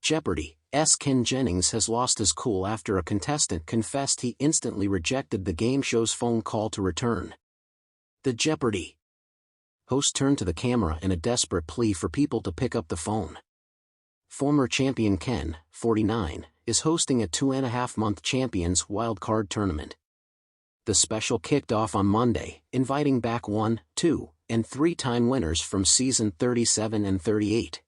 Jeopardy's Ken Jennings has lost his cool after a contestant confessed he instantly rejected the game show's phone call to return. The Jeopardy host turned to the camera in a desperate plea for people to pick up the phone. Former champion Ken, 49, is hosting a 2.5-month Champions wildcard tournament. The special kicked off on Monday, inviting back 1, 2, and 3-time winners from season 37 and 38.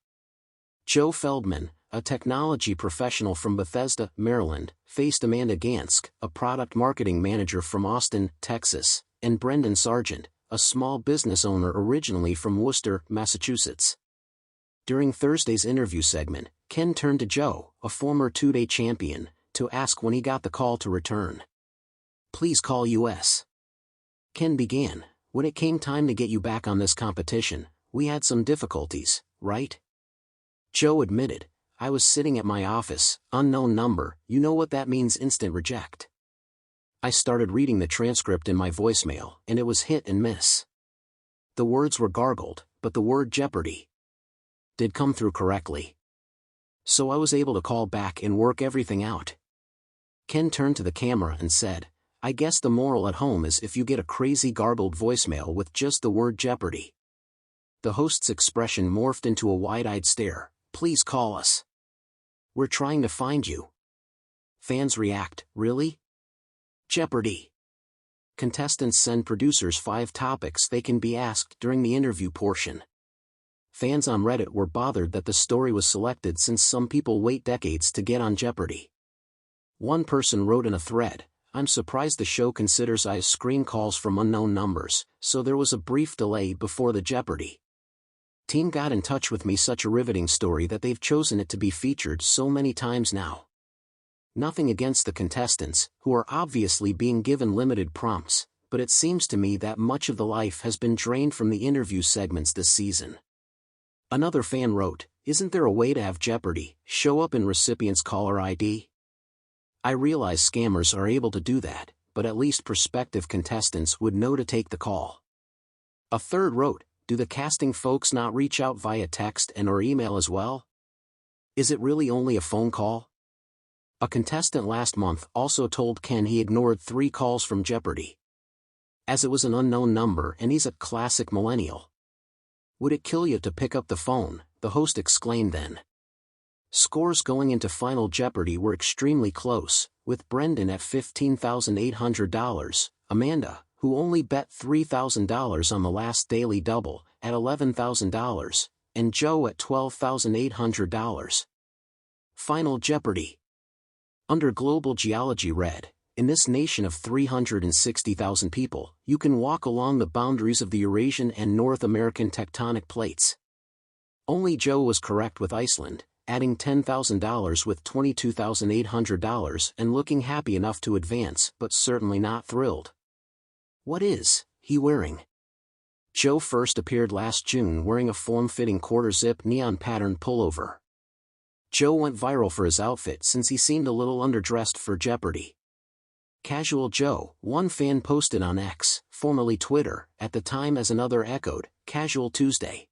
Joe Feldman, a technology professional from Bethesda, Maryland, faced Amanda Gansk, a product marketing manager from Austin, Texas, and Brendan Sargent, a small business owner originally from Worcester, Massachusetts. During Thursday's interview segment, Ken turned to Joe, a former two-day champion, to ask when he got the call to return. "Please call US." Ken began, "When it came time to get you back on this competition, we had some difficulties, right?" Joe admitted, "I was sitting at my office, unknown number, you know what that means, instant reject. I started reading the transcript in my voicemail, and it was hit and miss. The words were gargled, but the word Jeopardy did come through correctly. So I was able to call back and work everything out." Ken turned to the camera and said, "I guess the moral at home is if you get a crazy garbled voicemail with just the word Jeopardy." The host's expression morphed into a wide-eyed stare. "Please call us. We're trying to find you." Fans react, "Really? Jeopardy!" Contestants send producers 5 topics they can be asked during the interview portion. Fans on Reddit were bothered that the story was selected since some people wait decades to get on Jeopardy. One person wrote in a thread, "I'm surprised the show considers I screen calls from unknown numbers, so there was a brief delay before the Jeopardy team got in touch with me, such a riveting story that they've chosen it to be featured so many times now." Nothing against the contestants, who are obviously being given limited prompts, but it seems to me that much of the life has been drained from the interview segments this season. Another fan wrote, "Isn't there a way to have Jeopardy show up in recipient's caller ID? I realize scammers are able to do that, but at least prospective contestants would know to take the call." A third wrote, "Do the casting folks not reach out via text and/or email as well? Is it really only a phone call?" A contestant last month also told Ken he ignored 3 calls from Jeopardy, as it was an unknown number and he's a classic millennial. "Would it kill you to pick up the phone?" the host exclaimed then. Scores going into Final Jeopardy were extremely close, with Brendan at $15,800, Amanda, who only bet $3,000 on the last Daily Double, at $11,000, and Joe at $12,800. Final Jeopardy! Under Global Geology read, "In this nation of 360,000 people, you can walk along the boundaries of the Eurasian and North American tectonic plates." Only Joe was correct with Iceland, adding $10,000 with $22,800 and looking happy enough to advance, but certainly not thrilled. What is he wearing? Joe first appeared last June wearing a form-fitting quarter-zip neon-patterned pullover. Joe went viral for his outfit since he seemed a little underdressed for Jeopardy. Casual Joe, one fan posted on X, formerly Twitter, at the time, as another echoed, "Casual Tuesday."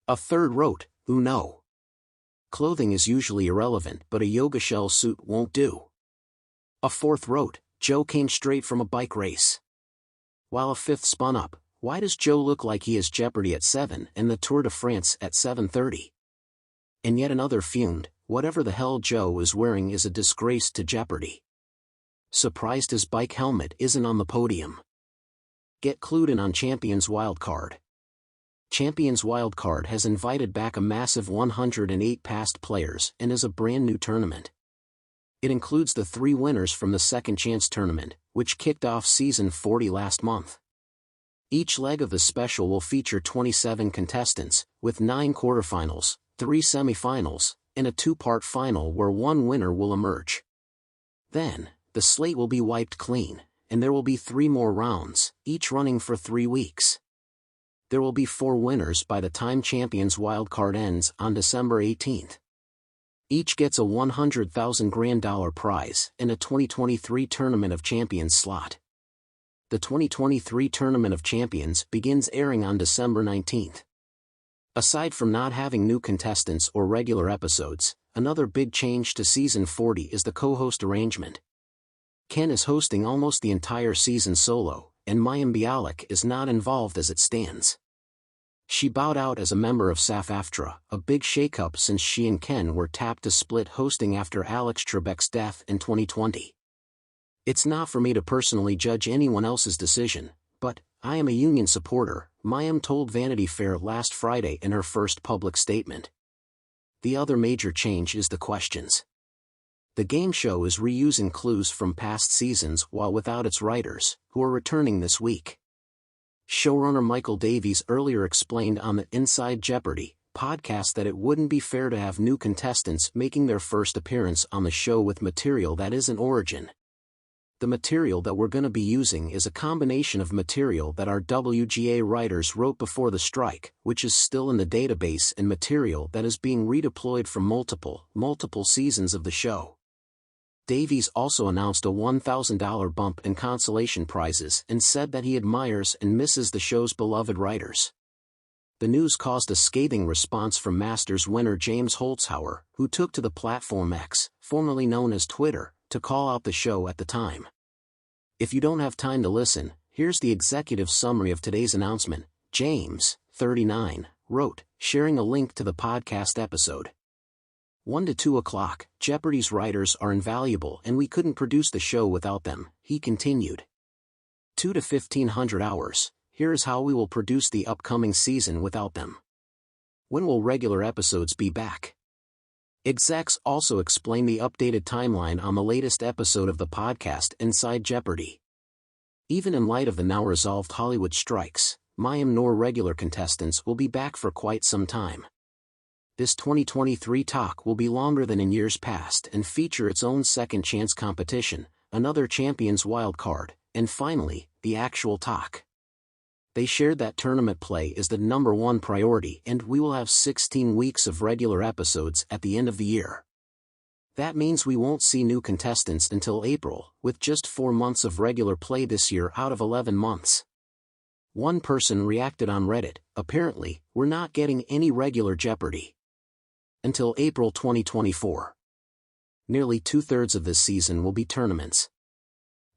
A third wrote, "Who know? Clothing is usually irrelevant, but a yoga shell suit won't do." A fourth wrote, "Joe came straight from a bike race." While a fifth spun up, "Why does Joe look like he has Jeopardy at 7 and the Tour de France at 7:30? And yet another fumed, "Whatever the hell Joe is wearing is a disgrace to Jeopardy. Surprised his bike helmet isn't on the podium." Get clued in on Champions Wildcard. Champions Wildcard has invited back a massive 108 past players and is a brand new tournament. It includes the 3 winners from the Second Chance tournament, which kicked off season 40 last month. Each leg of the special will feature 27 contestants, with 9 quarterfinals, 3 semifinals, and a 2-part final where one winner will emerge. Then, the slate will be wiped clean, and there will be 3 more rounds, each running for 3 weeks. There will be 4 winners by the time Champions Wildcard ends on December 18th. Each gets a $100,000 grand prize and a 2023 Tournament of Champions slot. The 2023 Tournament of Champions begins airing on December 19th. Aside from not having new contestants or regular episodes, Another big change to season 40 is the co-host arrangement. Ken is hosting almost the entire season solo, and mayim Bialik is not involved as it stands. She bowed out as a member of SAG-AFTRA, a big shakeup since she and Ken were tapped to split hosting after Alex Trebek's death in 2020. It's not for me to personally judge anyone else's decision, but I am a union supporter, Mayim told Vanity Fair last Friday in her first public statement. The other major change is the questions. The game show is reusing clues from past seasons while without its writers, who are returning this week. Showrunner Michael Davies earlier explained on the Inside Jeopardy! Podcast that it wouldn't be fair to have new contestants making their first appearance on the show with material that isn't origin. The material that we're going to be using is a combination of material that our WGA writers wrote before the strike, which is still in the database, and material that is being redeployed from multiple seasons of the show. Davies also announced a $1,000 bump in consolation prizes and said that he admires and misses the show's beloved writers. The news caused a scathing response from Masters winner James Holzhauer, who took to the platform X, formerly known as Twitter, to call out the show at the time. If you don't have time to listen, here's the executive summary of today's announcement, James, 39, wrote, sharing a link to the podcast episode. 1 to 2 o'clock, Jeopardy's writers are invaluable and we couldn't produce the show without them, he continued. 2 to 1500 hours, here is how we will produce the upcoming season without them. When will regular episodes be back? Execs also explain the updated timeline on the latest episode of the podcast Inside Jeopardy! Even in light of the now-resolved Hollywood strikes, mayim nor regular contestants will be back for quite some time. This 2023 talk will be longer than in years past and feature its own second chance competition, another Champions wildcard, and finally, the actual talk. They shared that tournament play is the #1 priority and we will have 16 weeks of regular episodes at the end of the year. That means we won't see new contestants until April, with just 4 months of regular play this year out of 11 months. One person reacted on Reddit, apparently, we're not getting any regular Jeopardy! Until April 2024. Nearly 2/3 of this season will be tournaments.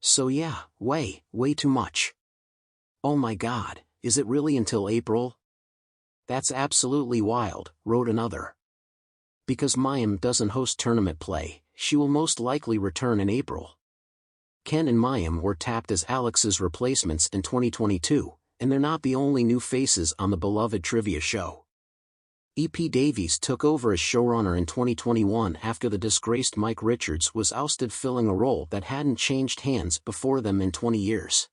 So yeah, way too much. Oh my god, is it really until April? That's absolutely wild, wrote another. Because mayim doesn't host tournament play, she will most likely return in April. Ken and mayim were tapped as Alex's replacements in 2022, and they're not the only new faces on the beloved trivia show. E.P. Davies took over as showrunner in 2021 after the disgraced Mike Richards was ousted, filling a role that hadn't changed hands before them in 20 years.